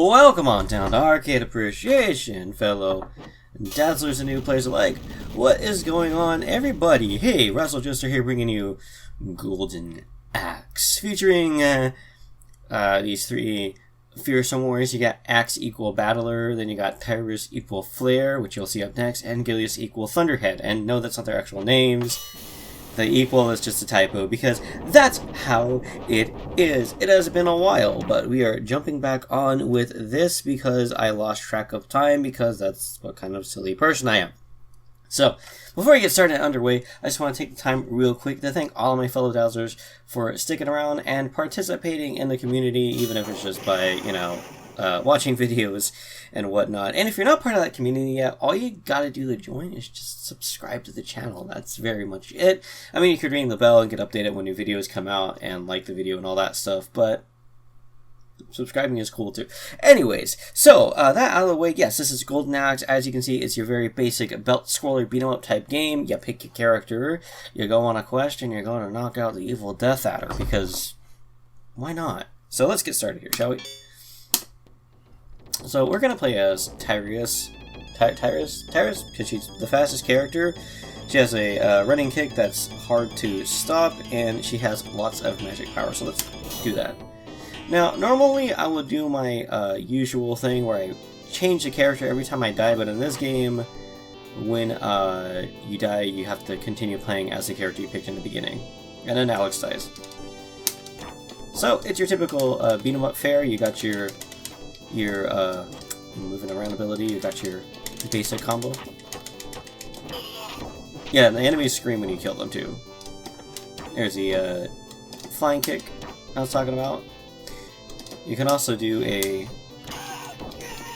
Welcome on down to Arcade Appreciation, fellow Dazzlers and New Players alike. What is going on, everybody? Hey, Razzle Joestar here, bringing you Golden Axe, featuring these three fearsome warriors. You got Axe equal Battler, then you got Tryis equal Flare, which you'll see up next, and Gillius equal Thunderhead. And no, that's not their actual names. The equal is just a typo, because that's how it is. It has been a while, but we are jumping back on with this because I lost track of time, because that's what kind of silly person I am. So, before we get started underway, I just want to take the time real quick to thank all of my fellow Dazzlers for sticking around and participating in the community, even if it's just by, watching videos and whatnot. And if you're not part of that community yet, all you gotta do to join is just subscribe to the channel. That's very much it. I mean, you could ring the bell and get updated when new videos come out and like the video and all that stuff, but subscribing is cool too. Anyways, so that out of the way, yes, this is Golden Axe. As you can see, it's your very basic belt scroller beat 'em up type game. You pick your character, you go on a quest, and you're going to knock out the evil Death Adder, because why not? So let's get started here, shall we? So we're gonna play as Tryis, because she's the fastest character. She has a running kick that's hard to stop, and she has lots of magic power. So let's do that. Now, normally I would do my usual thing where I change the character every time I die, but in this game, when you die, you have to continue playing as the character you picked in the beginning. And then Alex dies. So it's your typical beat 'em up fare. You got your moving around ability, you got your basic combo. Yeah, and the enemies scream when you kill them too. There's the flying kick I was talking about. You can also do a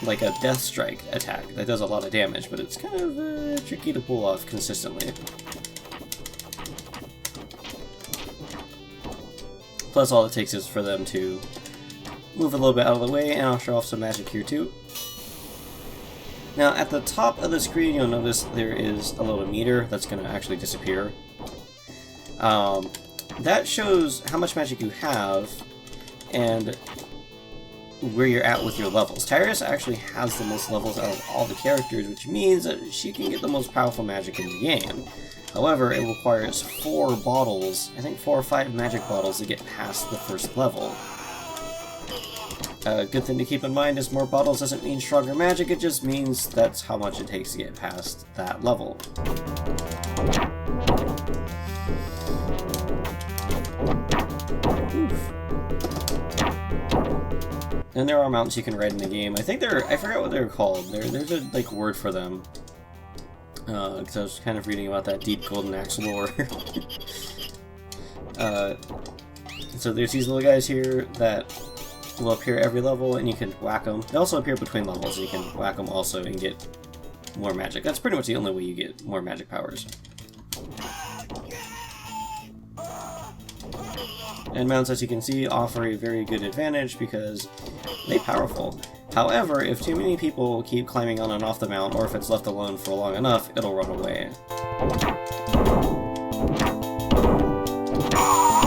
death strike attack that does a lot of damage, but it's kind of tricky to pull off consistently. Plus, all it takes is for them to move a little bit out of the way, and I'll show off some magic here too. Now, at the top of the screen, you'll notice there is a little meter that's going to actually disappear. That shows how much magic you have and where you're at with your levels. Tryis actually has the most levels out of all the characters, which means that she can get the most powerful magic in the game. However, it requires 4 bottles, I think 4 or 5 magic bottles to get past the first level. A good thing to keep in mind is more bottles doesn't mean stronger magic, it just means that's how much it takes to get past that level. Oof. And there are mounts you can ride in the game. I think I forgot what they're called. There's a word for them. Because I was kind of reading about that deep Golden Axe lore. So there's these little guys here that will appear every level, and you can whack them. They also appear between levels, so you can whack them also and get more magic. That's pretty much the only way you get more magic powers. And mounts, as you can see, offer a very good advantage because they're powerful. However, if too many people keep climbing on and off the mount, or if it's left alone for long enough, it'll run away.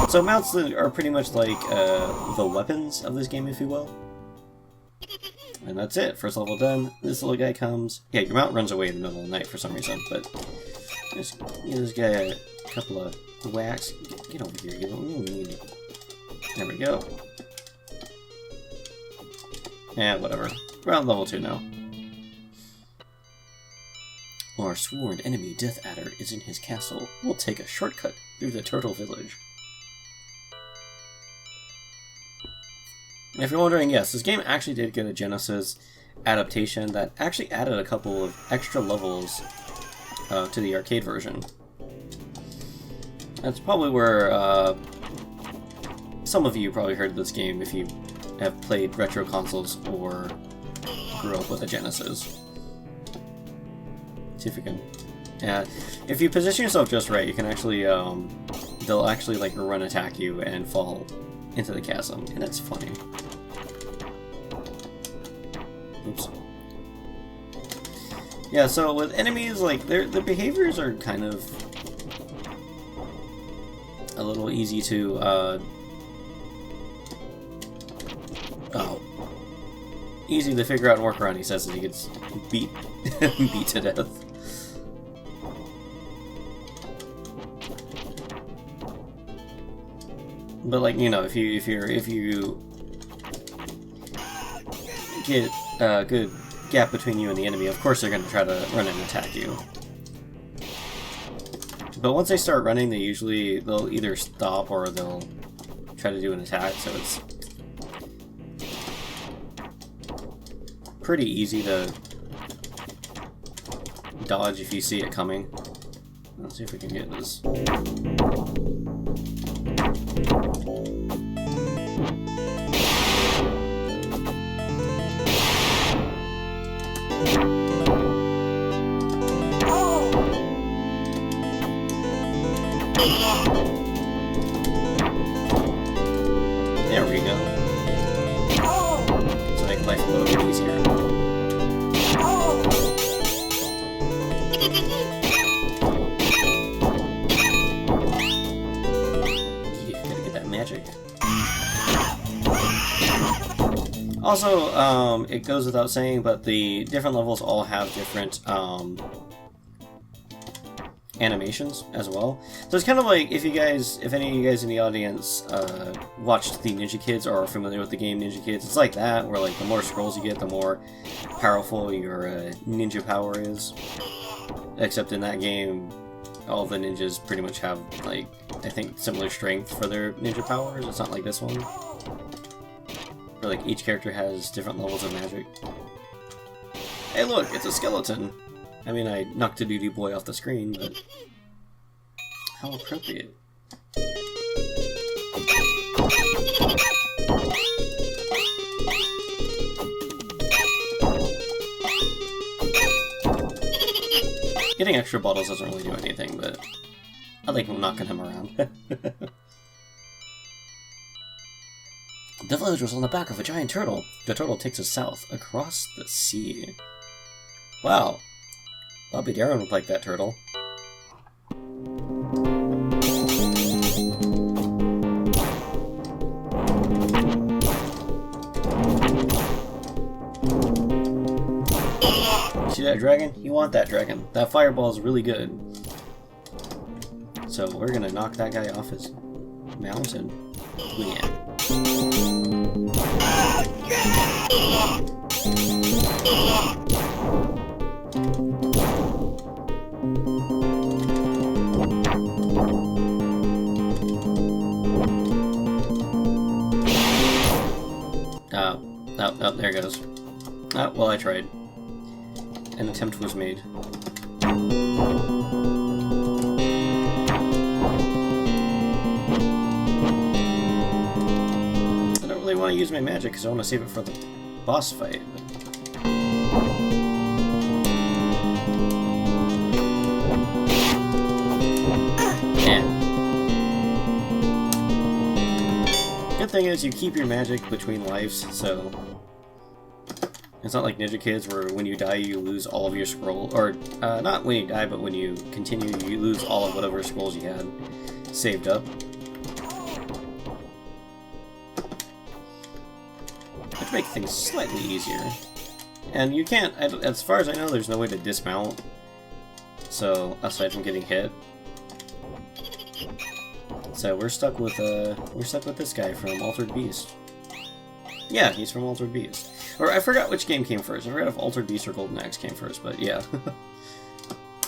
So mounts are pretty much like the weapons of this game, if you will. And that's it. First level done. This little guy comes. Yeah, your mount runs away in the middle of the night for some reason, but just give this guy a couple of whacks. Get over here. There we go. Yeah, whatever. We're on level 2 now. Our sworn enemy Death Adder is in his castle. We'll take a shortcut through the Turtle Village. If you're wondering, yes, this game actually did get a Genesis adaptation that actually added a couple of extra levels to the arcade version. That's probably where some of you probably heard this game if you have played retro consoles or grew up with a Genesis. See if you can... Yeah, if you position yourself just right, you can actually, they'll actually run attack you and fall into the chasm, and it's funny. Oops. Yeah, so with enemies, their behaviors are kind of a little easy to easy to figure out and work around, he says, as he gets beat beat to death. But like, you know, if you get a good gap between you and the enemy, of course they're going to try to run and attack you. But once they start running, they'll either stop or they'll try to do an attack, so it's pretty easy to dodge if you see it coming. Let's see if we can get this. There we go. So make life a little bit easier. Yeah, gotta get that magic. Also, it goes without saying, but the different levels all have different animations as well. So it's kind of like if any of you guys in the audience watched the Ninja Kids or are familiar with the game Ninja Kids, it's like that, where like the more scrolls you get, the more powerful your ninja power is. Except in that game, all the ninjas pretty much have, like, I think similar strength for their ninja powers. It's not like this one, where like each character has different levels of magic. Hey look, it's a skeleton! I mean, I knocked a duty boy off the screen, but how appropriate. Getting extra bottles doesn't really do anything, but I like knocking him around. The village was on the back of a giant turtle. The turtle takes us south, across the sea. Wow. Bobby Darin would like that turtle. See that dragon? You want that dragon. That fireball is really good. So we're gonna knock that guy off his mountain. Yeah. Oh, there it goes. Oh, well, I tried. An attempt was made. I don't really want to use my magic because I want to save it for the boss fight. Good thing is you keep your magic between lives, so it's not like Ninja Kids where when you die you lose all of your scroll, or not when you die, but when you continue you lose all of whatever scrolls you had saved up. Which makes things slightly easier. And you can't, as far as I know, there's no way to dismount, so aside from getting hit. So we're stuck with this guy from Altered Beast. Yeah, he's from Altered Beast. Or I forgot which game came first. I forgot if Altered Beast or Golden Axe came first, but yeah.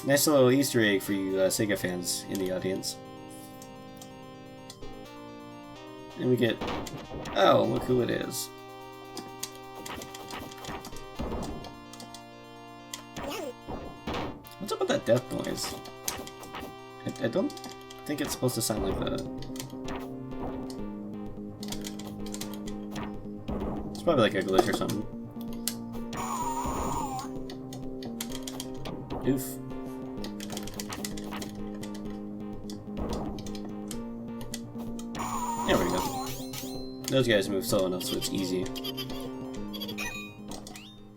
Nice little Easter egg for you Sega fans in the audience. And we get... Oh, look who it is. What's up with that death noise? I don't think it's supposed to sound like that. It's probably like a glitch or something. Oof. There we go. Those guys move slow enough so it's easy.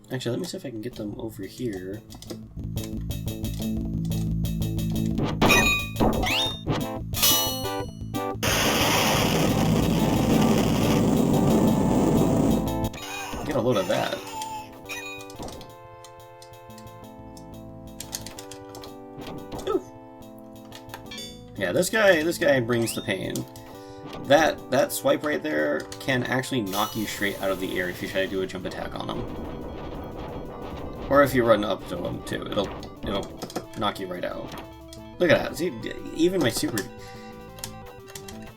Actually, let me see if I can get them over here. Get a load of that. Yeah, this guy brings the pain. That swipe right there can actually knock you straight out of the air if you try to do a jump attack on him. Or if you run up to him too, it'll knock you right out. Look at that. See, even my super.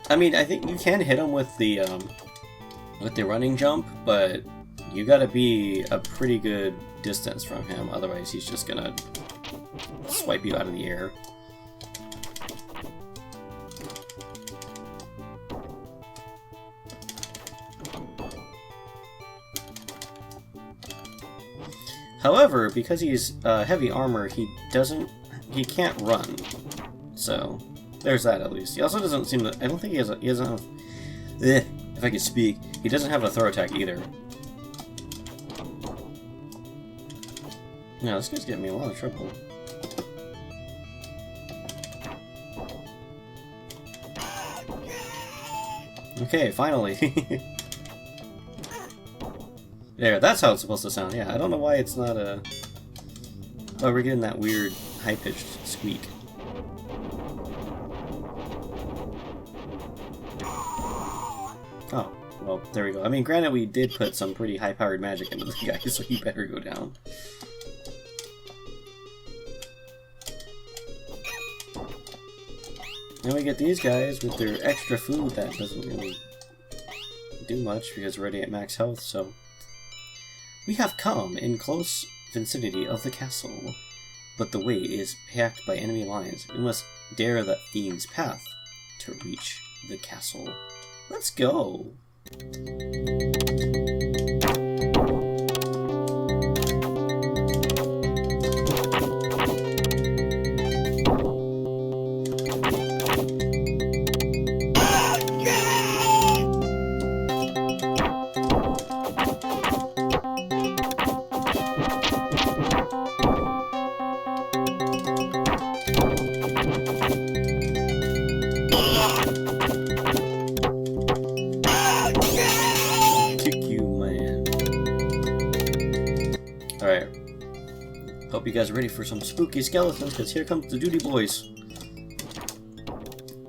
I mean, I think you can hit him with the running jump, but you gotta be a pretty good distance from him, otherwise he's just gonna swipe you out of the air. However, because he's heavy armor, he can't run. So, there's that at least. He also doesn't seem to, I don't think he doesn't have, if I could speak, he doesn't have a throw attack either. Yeah, this guy's getting me a lot of trouble. Okay, finally. There, that's how it's supposed to sound. Yeah, I don't know why it's not a... Oh, we're getting that weird high-pitched squeak. Oh, well, there we go. I mean, granted, we did put some pretty high-powered magic into the guy, so he better go down. And we get these guys with their extra food that doesn't really do much because we're already at max health, so... We have come in close vicinity of the castle, but the way is packed by enemy lines. We must dare the fiend's path to reach the castle. Let's go! Hope you guys are ready for some spooky skeletons, because here comes the Duty Boys.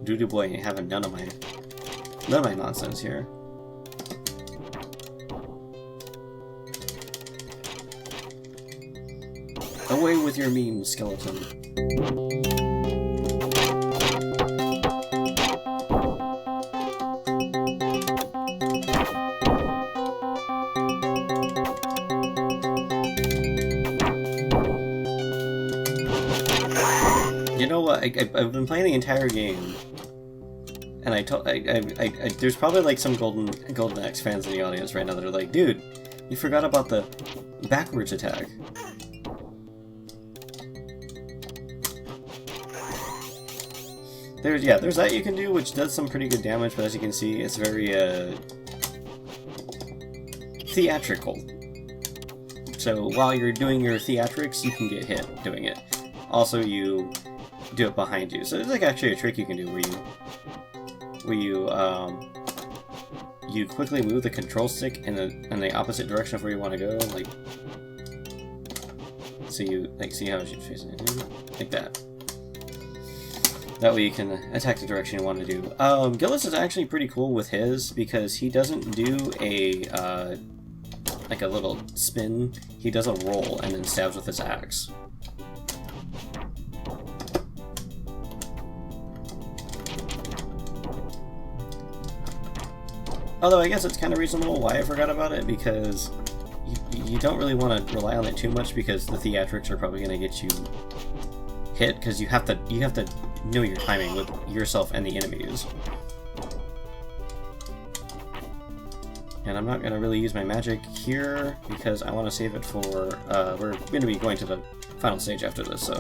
Duty Boy ain't having none of my nonsense here. Away with your meme, skeleton. You know what? I've been playing the entire game, and there's probably like some Golden Axe fans in the audience right now that are like, dude, you forgot about the backwards attack. There's that you can do, which does some pretty good damage, but as you can see, it's very theatrical. So while you're doing your theatrics, you can get hit doing it. Also, you do it behind you. So there's like actually a trick you can do where you quickly move the control stick in the opposite direction of where you want to go, like so you see how she's facing it, like that. That way you can attack the direction you want to do. Gillius is actually pretty cool with his because he doesn't do a like a little spin. He does a roll and then stabs with his axe. Although I guess it's kind of reasonable why I forgot about it, because you don't really want to rely on it too much, because the theatrics are probably going to get you hit, because you have to know your timing with yourself and the enemies. And I'm not going to really use my magic here, because I want to save it for, we're going to be going to the final stage after this, so...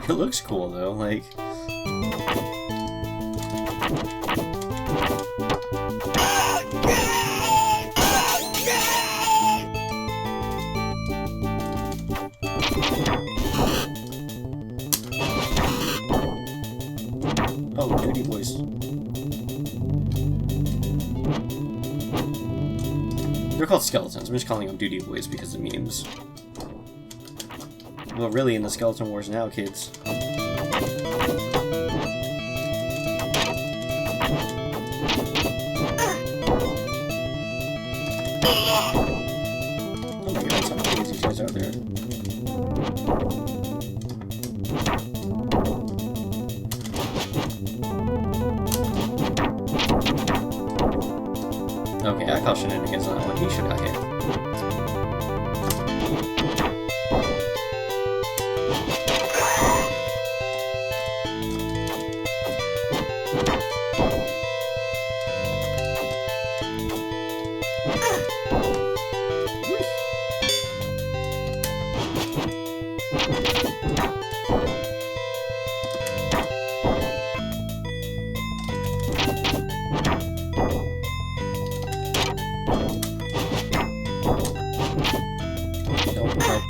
It looks cool though, like... Oh, Duty Boys. They're called skeletons. I'm just calling them duty boys because of memes. Well, really in the skeleton wars now, kids. Oh my god, how many of these guys are there? Okay, I call shenanigans on that one. He should have hit.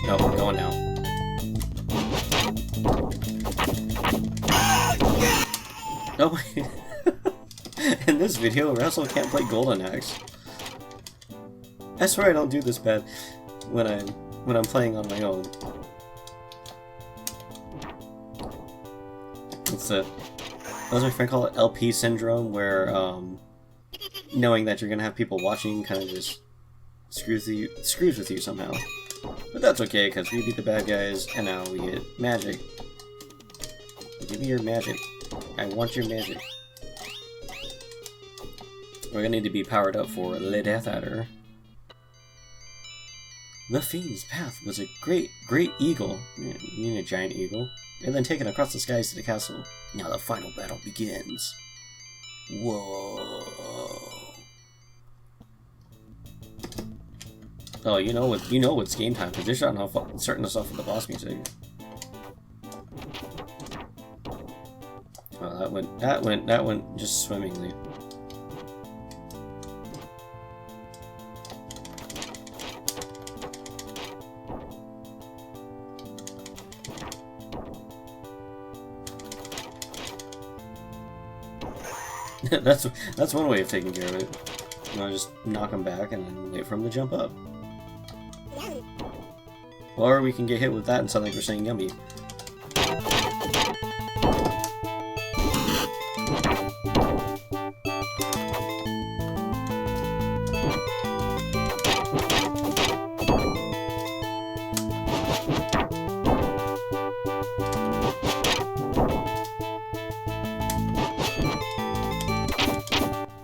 Nope, going down. Nope. In this video, Razzle can't play Golden Axe. I swear I don't do this bad when I'm playing on my own. It's what does my friend call it? LP syndrome, where knowing that you're gonna have people watching kind of just screws with you somehow. But that's okay, because we beat the bad guys, and now we get magic. Give me your magic. I want your magic. We're gonna need to be powered up for the Death Adder. The Fiend's path was a great eagle. You mean a giant eagle? And then taken across the skies to the castle. Now the final battle begins. Whoa. Oh, you know it's game time because they're starting us off with the boss music. Oh, that went just swimmingly. that's one way of taking care of it. You know, just knock him back and then wait for him to jump up. Or we can get hit with that and sound like we're saying yummy.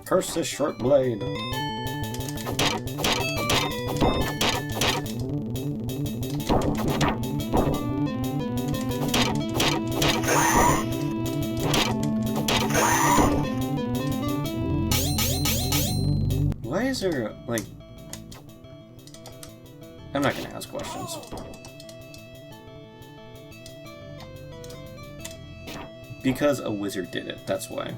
Curse this short blade. Why is there, like... I'm not gonna ask questions. Because a wizard did it, that's why.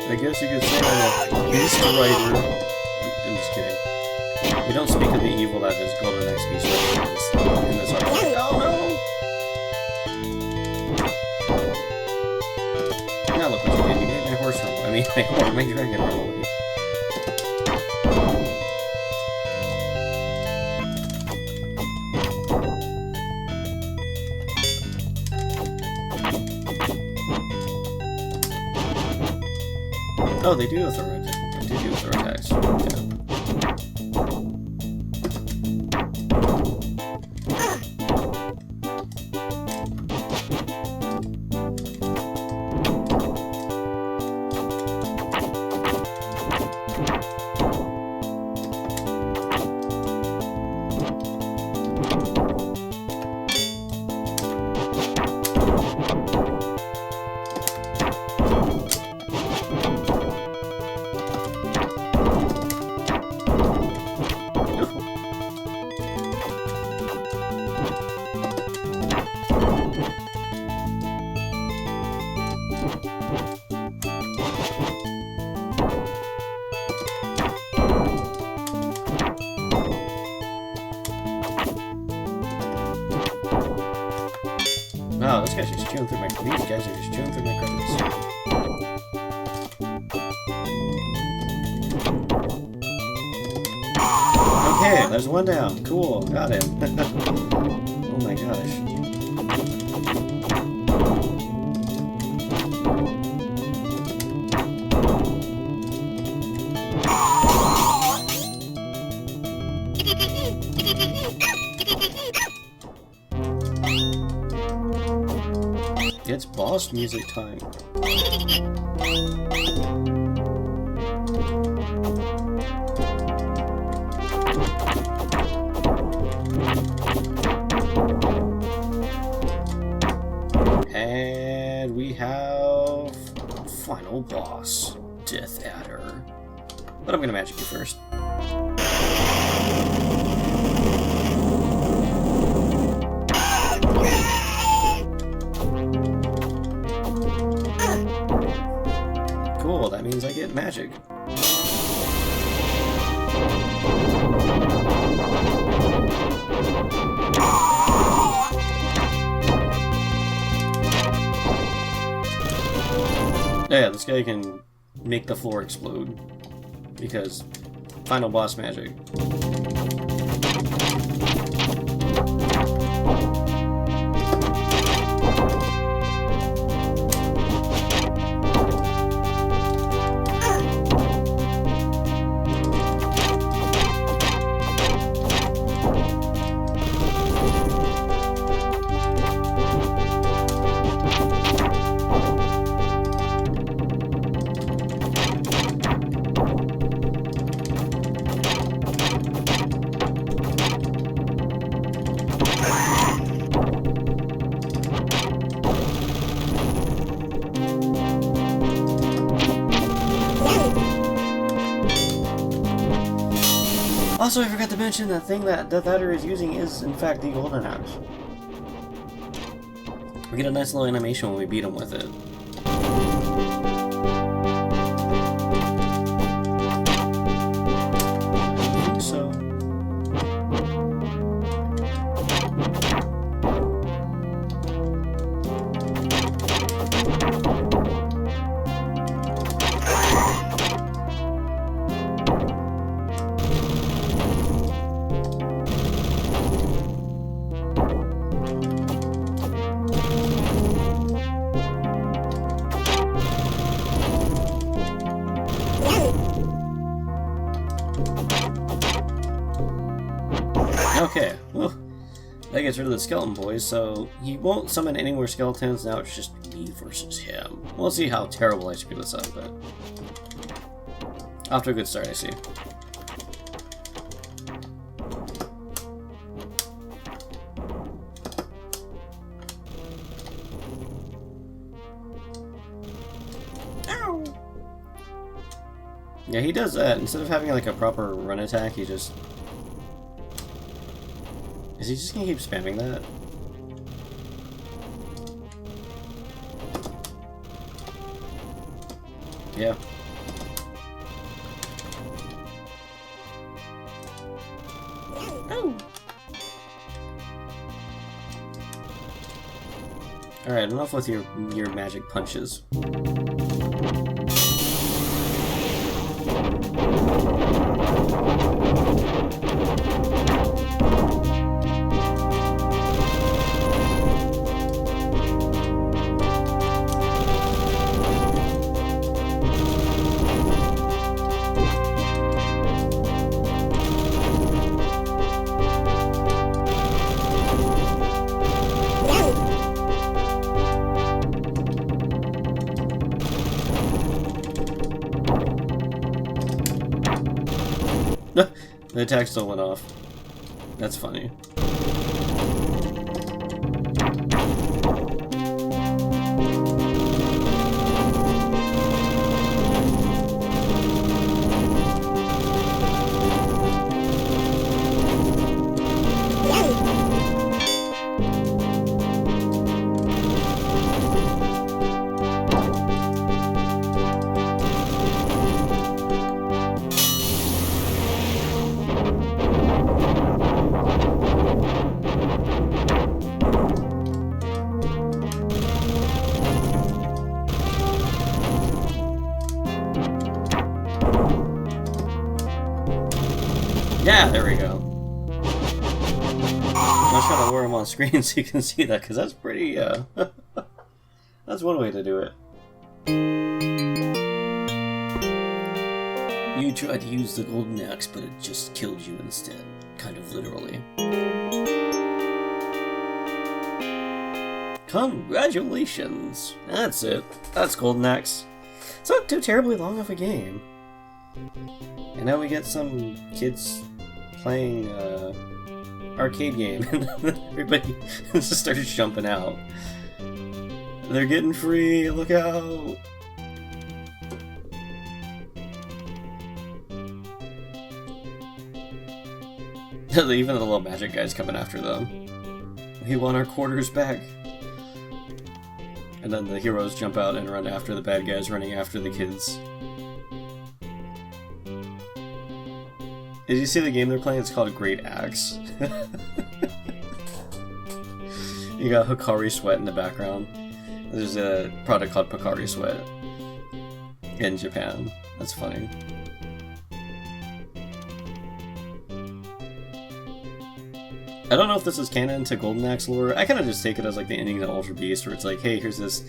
I guess you could say I'm a beast rider. I'm just kidding. We don't speak of the evil that is Golden Axe Beast Rider in this article. Oh no! Now look what you did. You made my horse run. I mean, my dragon run away. Oh, they do have throw attacks. They do throw attacks. Yeah. this guy's just chewing through these guys are just chewing through my credits. Okay, there's one down. Cool, got him. Oh my gosh. It's boss music time. And we have final boss, Death Adder. But I'm gonna magic you first. Cool, that means I get magic. Yeah, this guy can make the floor explode because final boss magic. Also, I forgot to mention the thing that Death Adder is using is, in fact, the Golden Axe. We get a nice little animation when we beat him with it. I think so. Okay, well, that gets rid of the skeleton boys, so he won't summon any more skeletons, now it's just me versus him. We'll see how terrible I screw this up, but off to a good start, I see. Ow! Yeah, he does that. Instead of having like a proper run attack, he just... Is he just gonna keep spamming that? Yeah. Oh. Alright, enough with your magic punches. The attack still went off. That's funny. Yeah, there we go. I'm trying to lower him on screen so you can see that, because that's pretty, that's one way to do it. You tried to use the golden axe, but it just killed you instead. Kind of literally. Congratulations! That's it. That's Golden Axe. It's not too terribly long of a game. And now we get some kids playing arcade game, and everybody just started jumping out. They're getting free, look out! Even the little magic guy's coming after them. We want our quarters back. And then the heroes jump out and run after the bad guys running after the kids. Did you see the game they're playing? It's called Great Axe. You got Hikari Sweat in the background. There's a product called Pocari Sweat in Japan. That's funny. I don't know if this is canon to Golden Axe lore. I kind of just take it as like the ending to Altered Beast, where it's like, hey, here's this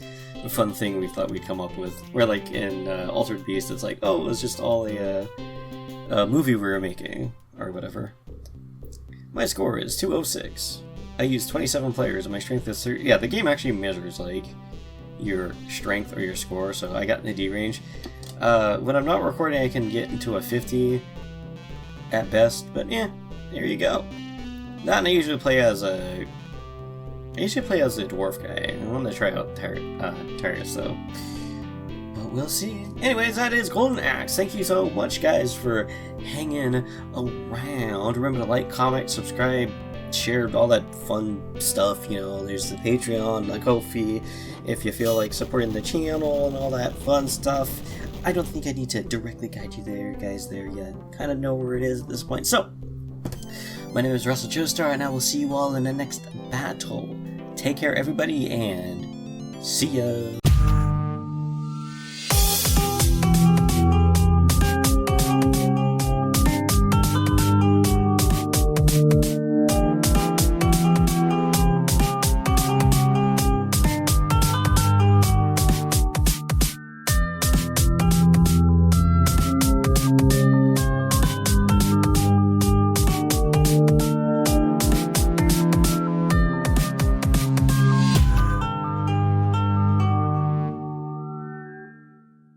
fun thing we thought we'd come up with. Where like in Altered Beast, it's like, oh, it was just all a movie we were making, or whatever. My score is 206. I used 27 players, and my strength is 30. Yeah, the game actually measures like your strength or your score, so I got in the D range. When I'm not recording, I can get into a 50 at best, but yeah, there you go. Not, I usually play as a dwarf guy. I want to try out Tryis though. But we'll see. Anyways, that is Golden Axe. Thank you so much, guys, for hanging around. Remember to like, comment, subscribe, share, all that fun stuff. You know, there's the Patreon, the Ko-fi, if you feel like supporting the channel and all that fun stuff. I don't think I need to directly guide you there, guys. There, you kind of know where it is at this point. So, my name is Razzle Joestar, and I will see you all in the next battle. Take care, everybody, and see ya!